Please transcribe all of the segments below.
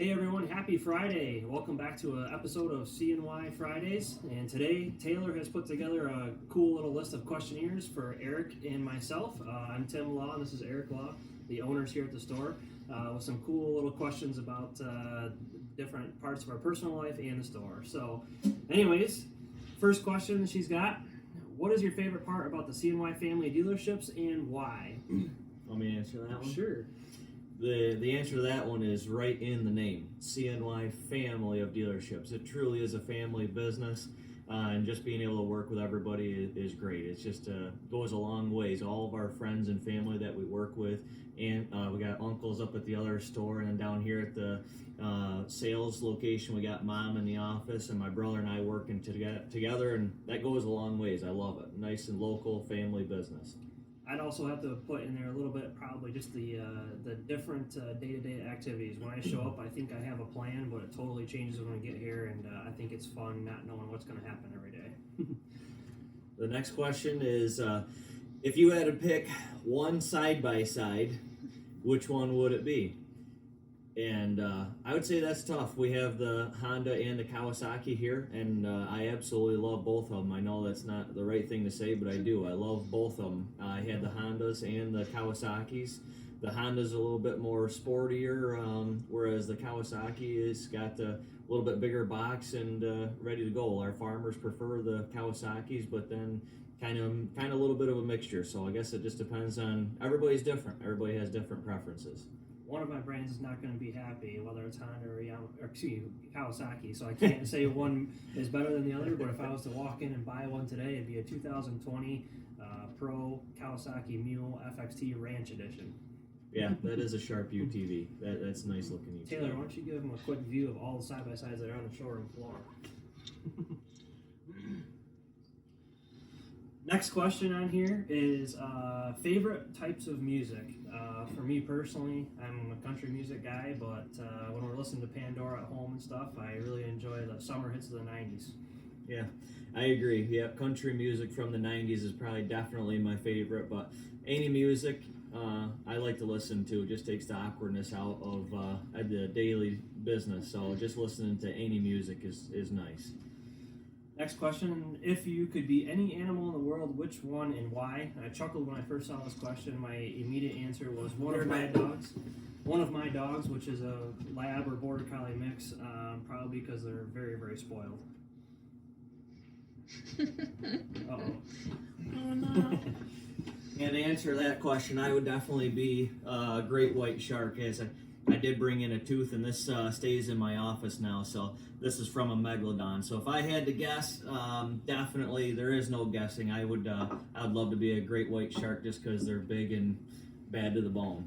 Hey everyone, happy Friday. Welcome back to an episode of CNY Fridays. And today, Taylor has put together a cool little list of questionnaires for Eric and myself. I'm Tim Law, and this is Eric Law, the owners here at the store, with some cool little questions about different parts of our personal life and the store. So, anyways, first question she's got, what is your favorite part about the CNY Family of Dealerships and why? Want me to answer that one? Sure. The answer to that one is right in the name, CNY Family of Dealerships. It truly is a family business, and just being able to work with everybody is great. It's just goes a long ways. All of our friends and family that we work with, and we got uncles up at the other store, and then down here at the sales location, we got mom in the office, and my brother and I working together, and that goes a long ways. I love it. Nice and local family business. I'd also have to put in there a little bit, probably just the different day-to-day activities. When I show up, I think I have a plan, but it totally changes when I get here, and I think it's fun not knowing what's going to happen every day. The next question is, if you had to pick one side-by-side, which one would it be? And I would say that's tough. We have the Honda and the Kawasaki here, and I absolutely love both of them. I know that's not the right thing to say, but I do. I love both of them. I had the Hondas and the Kawasaki's. The Honda's a little bit more sportier, whereas the Kawasaki has got a little bit bigger box and ready to go. Our farmers prefer the Kawasaki's, but then kind of a little bit of a mixture. So I guess it just depends on, everybody's different. Everybody has different preferences. One of my brands is not going to be happy, whether it's Honda or Kawasaki. So I can't say one is better than the other. But if I was to walk in and buy one today, it'd be a 2020 Pro Kawasaki Mule FXT Ranch Edition. Yeah, that is a sharp UTV. That's a nice looking UTV. Taylor, why don't you give them a quick view of all the side-by-sides that are on the showroom floor? Next question on here is favorite types of music. For me personally, I'm a country music guy, but when we're listening to Pandora at home and stuff, I really enjoy the summer hits of the 90s. Yeah, I agree. Yeah, country music from the 90s is probably definitely my favorite, but any music I like to listen to. It just takes the awkwardness out of the daily business, so just listening to any music is nice. Next question, if you could be any animal in the world, which one and why? I chuckled when I first saw this question. My immediate answer was one of my dogs. One of my dogs, which is a lab or border collie mix, probably because they're very, very spoiled. Uh-oh. Oh no. Yeah, to answer that question, I would definitely be a great white shark. As I did bring in a tooth, and this stays in my office now, so this is from a megalodon. So if I had to guess, definitely there is no guessing. I'd love to be a great white shark just because they're big and bad to the bone.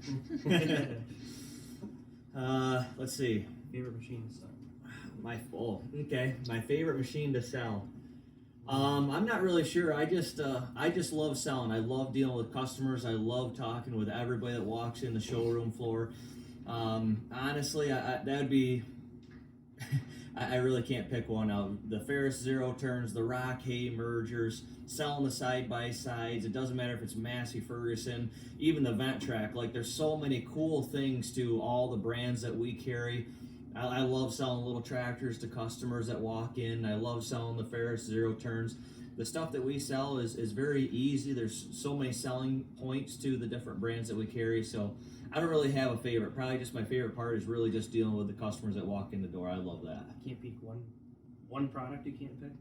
Let's see. Favorite machine to sell? My favorite machine to sell. I'm not really sure. I just love selling. I love dealing with customers. I love talking with everybody that walks in the showroom floor. Honestly, that'd be. I really can't pick one out. The Ferris zero turns, the Rock Hay mergers, selling the side by sides. It doesn't matter if it's Massey Ferguson, even the Vent Track. Like, there's so many cool things to all the brands that we carry. I love selling little tractors to customers that walk in. I love selling the Ferris zero turns. The stuff that we sell is very easy. There's so many selling points to the different brands that we carry. So I don't really have a favorite. Probably just my favorite part is really just dealing with the customers that walk in the door. I love that. I can't pick one product you can't pick?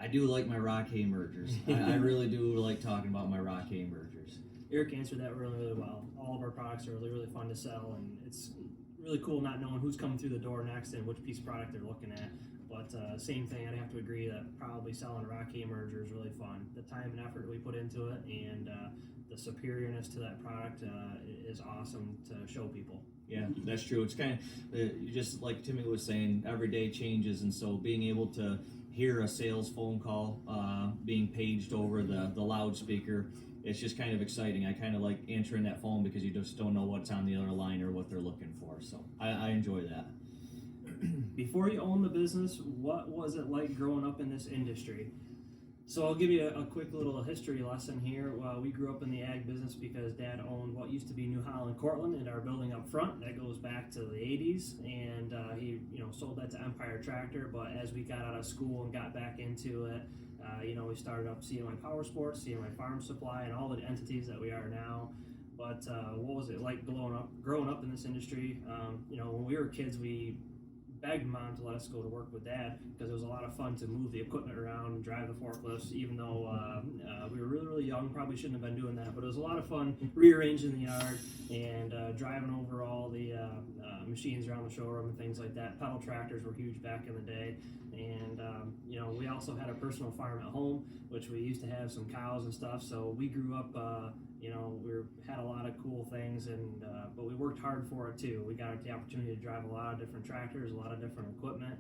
I do like my Rock Hay mergers. I really do like talking about my Rock Hay mergers. Eric answered that really, really well. All of our products are really, really fun to sell, and it's really cool not knowing who's coming through the door next and which piece of product they're looking at. But same thing, I'd have to agree that probably selling a Rock Hay merger is really fun. The time and effort we put into it and the superiorness to that product is awesome to show people. Yeah, that's true. It's kind of, just like Timmy was saying, every day changes, and so being able to hear a sales phone call being paged over the loudspeaker, it's just kind of exciting. I kind of like answering that phone because you just don't know what's on the other line or what they're looking for. So I enjoy that. Before you owned the business, what was it like growing up in this industry? So I'll give you a quick little history lesson here. We grew up in the ag business because Dad owned what used to be New Holland Cortland and our building up front. That goes back to the 80s, and he sold that to Empire Tractor. But as we got out of school and got back into it, we started up CNY Power Sports, CNY Farm Supply, and all the entities that we are now. But what was it like growing up in this industry? When we were kids, we begged Mom to let us go to work with Dad because it was a lot of fun to move the equipment around and drive the forklifts, even though we were really, really young. Probably shouldn't have been doing that, but it was a lot of fun rearranging the yard and driving over all the machines around the showroom and things like that. Pedal tractors were huge back in the day. And we also had a personal farm at home, which we used to have some cows and stuff. So we grew up, had a lot of cool things, and but we worked hard for it too. We got the opportunity to drive a lot of different tractors, a lot of different equipment.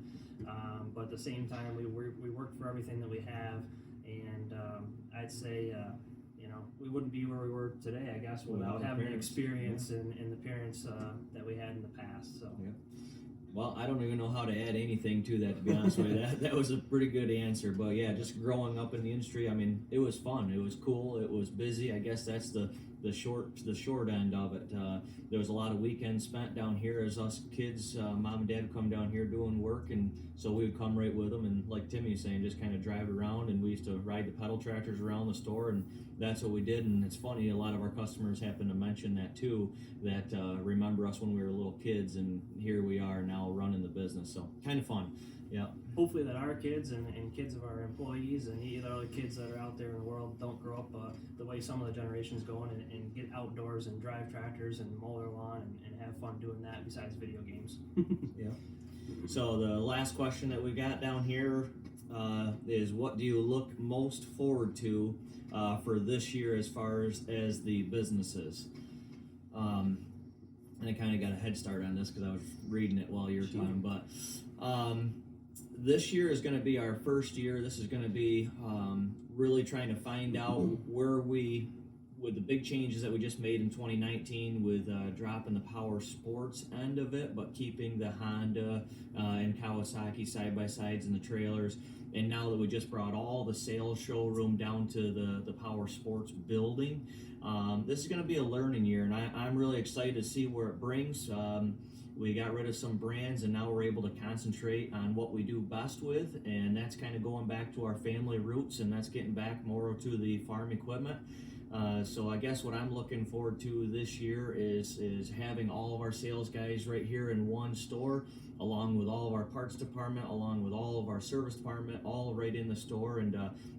But at the same time, we worked for everything that we have, and I'd say we wouldn't be where we were today, I guess, without having the experience and the parents that we had in the past. So. Yeah. Well, I don't even know how to add anything to that, to be honest with you. That was a pretty good answer. But yeah, just growing up in the industry, I mean, it was fun. It was cool. It was busy. I guess that's the short end of it. There was a lot of weekends spent down here as us kids. Mom and Dad would come down here doing work, and so we would come right with them. And like Timmy was saying, just kind of drive around. And we used to ride the pedal tractors around the store, and that's what we did. And it's funny, a lot of our customers happen to mention that too, that remember us when we were little kids, and here we are now running the business. So kind of fun. Yeah. Hopefully that our kids and kids of our employees and either other kids that are out there in the world don't grow up the way some of the generations going and get outdoors and drive tractors and mow their lawn and have fun doing that besides video games. Yeah. So the last question that we got down here is, what do you look most forward to for this year as far as the businesses? And I kind of got a head start on this because I was reading it while you were talking, but this year is going to be our first year. This is going to be really trying to find out where we, with the big changes that we just made in 2019 with dropping the power sports end of it, but keeping the Honda and Kawasaki side-by-sides and the trailers. And now that we just brought all the sales showroom down to the power sports building, this is going to be a learning year, and I'm really excited to see where it brings. We got rid of some brands, and now we're able to concentrate on what we do best with, and that's kind of going back to our family roots, and that's getting back more to the farm equipment. So I guess what I'm looking forward to this year is having all of our sales guys right here in one store, along with all of our parts department, along with all of our service department, all right in the store, and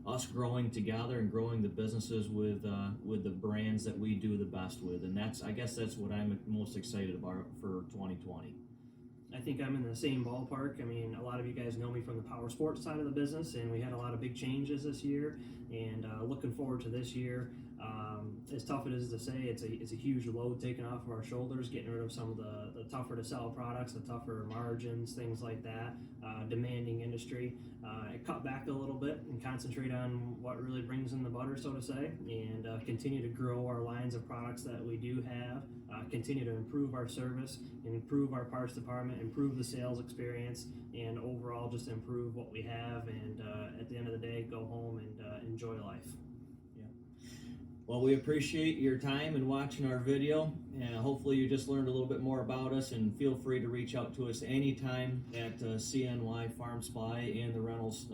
us growing together and growing the businesses with the brands that we do the best with. And I guess that's what I'm most excited about for 2020. I think I'm in the same ballpark. I mean, a lot of you guys know me from the power sports side of the business, and we had a lot of big changes this year, and looking forward to this year. As tough it is to say, it's a huge load taken off of our shoulders, getting rid of some of the tougher to sell products, the tougher margins, things like that, demanding industry. Cut back a little bit and concentrate on what really brings in the butter, so to say, and continue to grow our lines of products that we do have, continue to improve our service, improve our parts department, improve the sales experience, and overall just improve what we have, and at the end of the day, go home and enjoy life. Well, we appreciate your time and watching our video, and hopefully you just learned a little bit more about us, and feel free to reach out to us anytime at CNY Farm Supply and the rentals,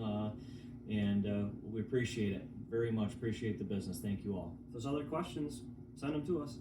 and we appreciate it very much. Appreciate the business. Thank you all. If there's other questions, send them to us.